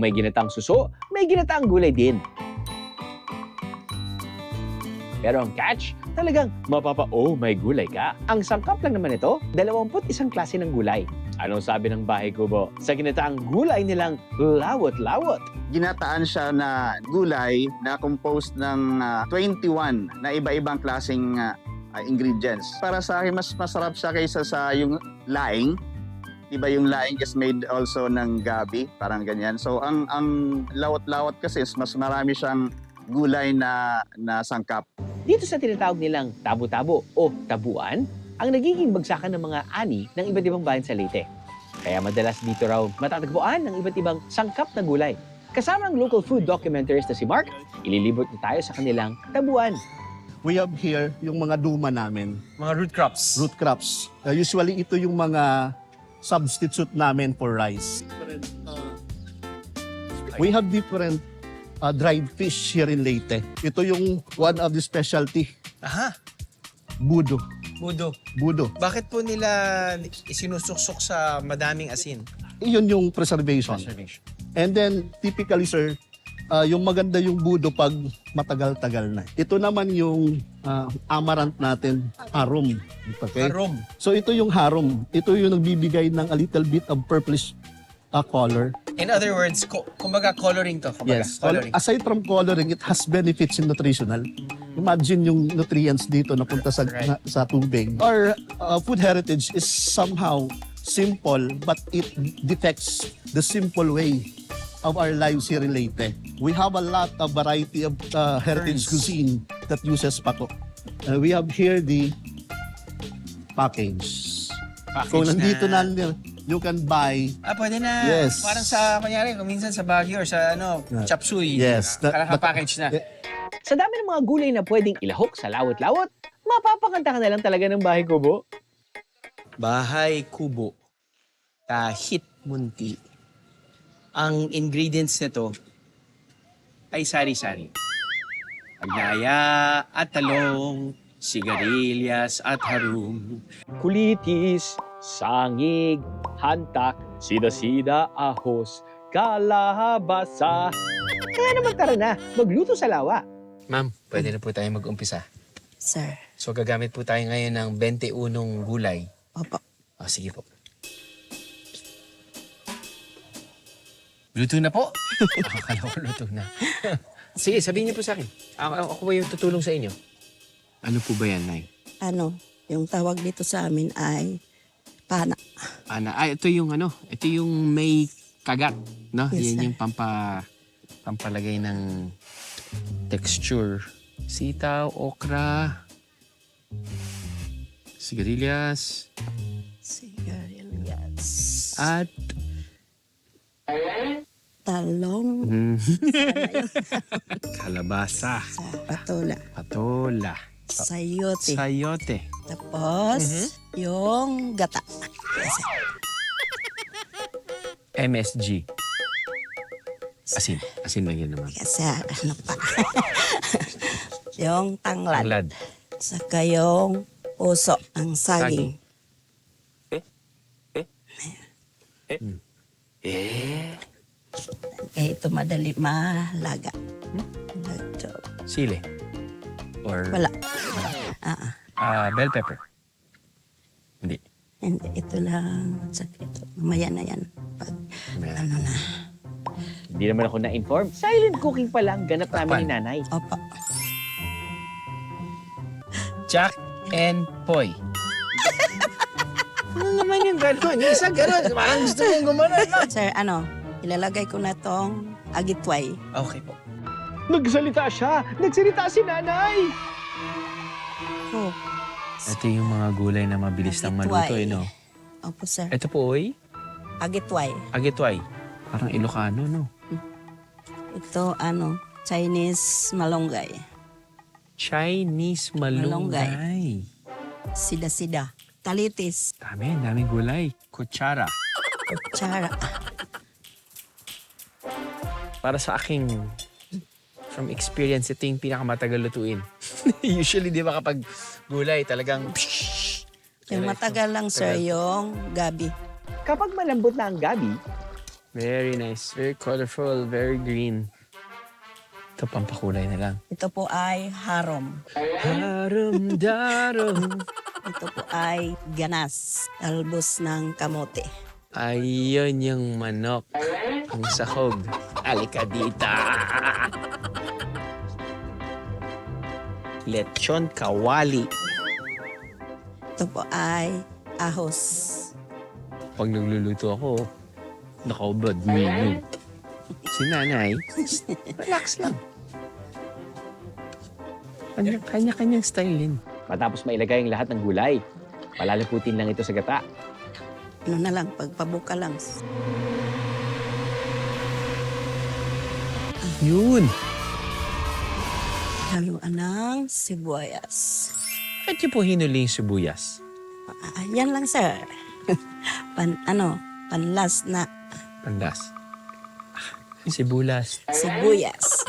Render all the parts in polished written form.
may ginataang suso, may ginataang gulay din. Pero ang catch, talagang mapapa-oh my gulay ka. Ang sangkap lang naman ito, 21 klase ng gulay. Anong sabi ng Bahay Kubo? Sa ginataang gulay nilang lawot-lawot. Ginataan siya na gulay na composed ng 21 na iba-ibang klaseng ingredients. Para sa akin, mas masarap siya kaysa sa yung laing. Diba yung laing is made also ng gabi, parang ganyan. So ang lawot-lawot kasi mas marami siyang gulay na sangkap. Dito sa tinatawag nilang tabo-tabo o tabuan, ang nagiging bagsakan ng mga ani ng iba't ibang bayan sa Leyte. Kaya madalas dito raw matatagpuan ng iba't ibang sangkap na gulay. Kasama ang local food documentarist na si Mark, ililibot na tayo sa kanilang tabuan. We have here yung mga duma namin, Mga root crops. root crops. Usually ito yung mga substitute namin for rice. We have different dried fish here in Leyte. Ito yung one of the specialty, Aha, budo. budo. Budo. Bakit po nila isinusuksok sa madaming asin? Iyon yung preservation. And then, typically, sir, yung maganda yung budo pag matagal-tagal na. Ito naman yung amaranth natin, harum. Okay? Harum. So ito yung harum. Ito yung nagbibigay ng a little bit of purplish color. In other words, kumbaga coloring to. Kumbaga, Yes. coloring. Aside from coloring, it has benefits in nutritional. Imagine yung nutrients dito na punta sa, Right. sa tubig. Our food heritage is somehow simple, but it depicts the simple way of our lives here in Leyte. We have a lot of variety of heritage Ferns. cuisine that uses pato. We have here the package. So nandito na you can buy. Pwede na. Yes. Parang sa, kunyari, kung minsan sa Baguio or sa chop suey. Yes. Package na. Sa dami ng mga gulay na pwedeng ilahok sa lawot-lawot, mapapakanta ka na lang talaga ng Bahay Kubo. Bahay Kubo. Kahit munti. Ang ingredients nito ay sari-sari. Agnaya at talong, sigarilyas at harum. Kulitis, sangig, hantak, sida-sida, ahos, kalabasa. Kaya naman tara na, magluto sa lawa. Ma'am, pwede na po tayo mag-umpisa. Sir. So gagamit po tayo ngayon ng 21 gulay. Opo. Sige po. Luto na po. Akala ko luto na. Sige, sabihin niyo po sa akin. Ako ba yung tutulong sa inyo? Ano po ba yan, Nay? Ano, yung tawag dito sa amin ay pana. Ito yung ito yung may kagat, no? Yes, Yan sir. yung pampalagay ng texture. Sitaw, okra, sigarilyas, Sigarilyas. at Talong kalabasa, sa patola. patola, Sayote. sayote. Tapos, yung gata. Yes, sir. MSG. Asin. Asin lang yun naman. Kasi ano pa. yung tanglad. Tanglad. Saka yung puso ng saging. Ito madali malaga. Ito. Sili. Or Wala. bell pepper. Hindi. Hindi, ito lang. Ito. Mamaya na yan. Pag, Mamaya. ano na. Hindi naman ako na-inform. Silent cooking pa lang ganap namin ni Nanay. Opo. Jack and Poy. Ano naman yung gano'n? Yung isa gano'n. Parang gusto mong gumanon, no? Sir, ano, ilalagay ko na tong agitway. Okay po. Nagsalita siya! Nagsalita si Nanay! Oh, Ito yung mga gulay na mabilis lang maluto, Agitway. no? opo, sir. Ito po, oy. Agitway. Agitway. Parang Ilocano, no? Ito, ano, Chinese malunggay. Chinese malunggay. Sida-sida. Talitis. Daming gulay. Kutsara. Kutsara. Para sa aking from experience, ito yung pinakamatagal lutuin. Usually, di ba kapag gulay, talagang Yung matagal lang, sir, yung gabi. Kapag malambot na ang gabi, Very nice. Very colorful. Very green. Ito, pampakulay na lang. Ito po ay harom. Harum-darum. Ito po ay ganas. Talbos ng kamote. Ayun yung manok. Ang sahog. Alika dita. Lechon kawali. Ito po ay ahos. Pag nagluluto ako, nakaubad menu. Si nanay, relax lang. Kanya-kanyang style din. Matapos mailagay ang lahat ng gulay, palalaputin lang ito sa gata. Ano na lang, pagpabuka lang. Yun. Haluan ng sibuyas. Bakit niyo po hinuli yung sibuyas? Yan lang, sir. Panlas na Pandas. Sibulas. sibuyas.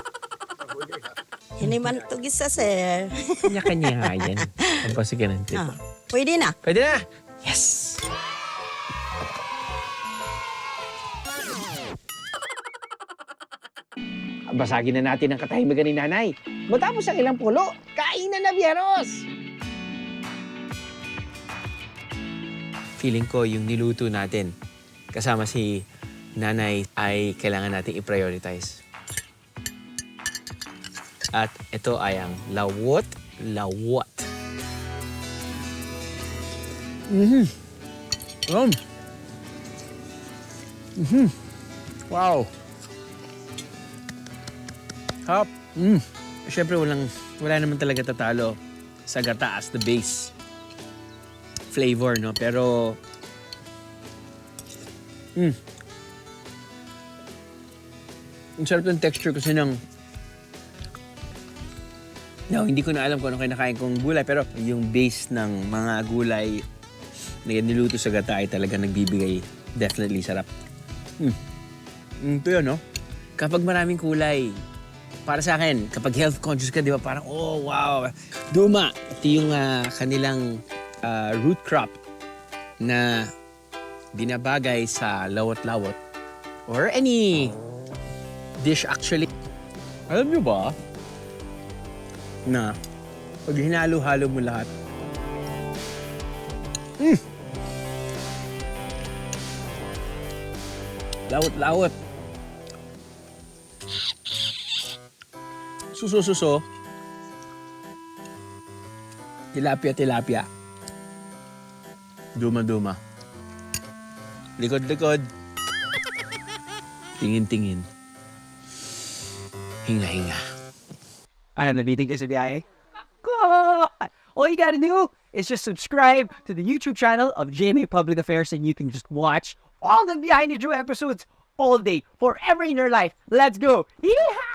Hindi man ito gisa, sir. Kanya-kanya nga yan. Pagpasig ka ng tip. Pwede na. Pwede na! Yes! Basagin na natin ang katahimikan ni nanay. Matapos ang ilang pulo, kainan na, Biyernos! Feeling ko yung niluto natin kasama si nanay ay kailangan nating i-prioritize. At ito ay ang lawot. Wow! Hop! Siyempre wala naman talaga tatalo sa gata as the base flavor, no? Pero ang sarap ng texture kasi ng hindi ko na alam kung ano kinakain kong gulay, pero yung base ng mga gulay na niluto sa gata ay talaga nagbibigay definitely sarap. Ito yun, no? Kapag maraming kulay, para sa akin, kapag health conscious ka, di ba, parang, oh, wow, duma. Ito yung kanilang root crop na binabagay sa lawot-lawot or any dish actually. Alam nyo ba na pag hinalo-halo mo lahat, lawot-lawot. Suso. Tilapia. Duma. Likod. Tingin. Hinga. Ano, nabitin ka sa biyahe? God! All you gotta do is just subscribe to the YouTube channel of GMA Public Affairs and you can just watch all the Behind the Drew episodes all day, forever in your life. Let's go! Yeehaw!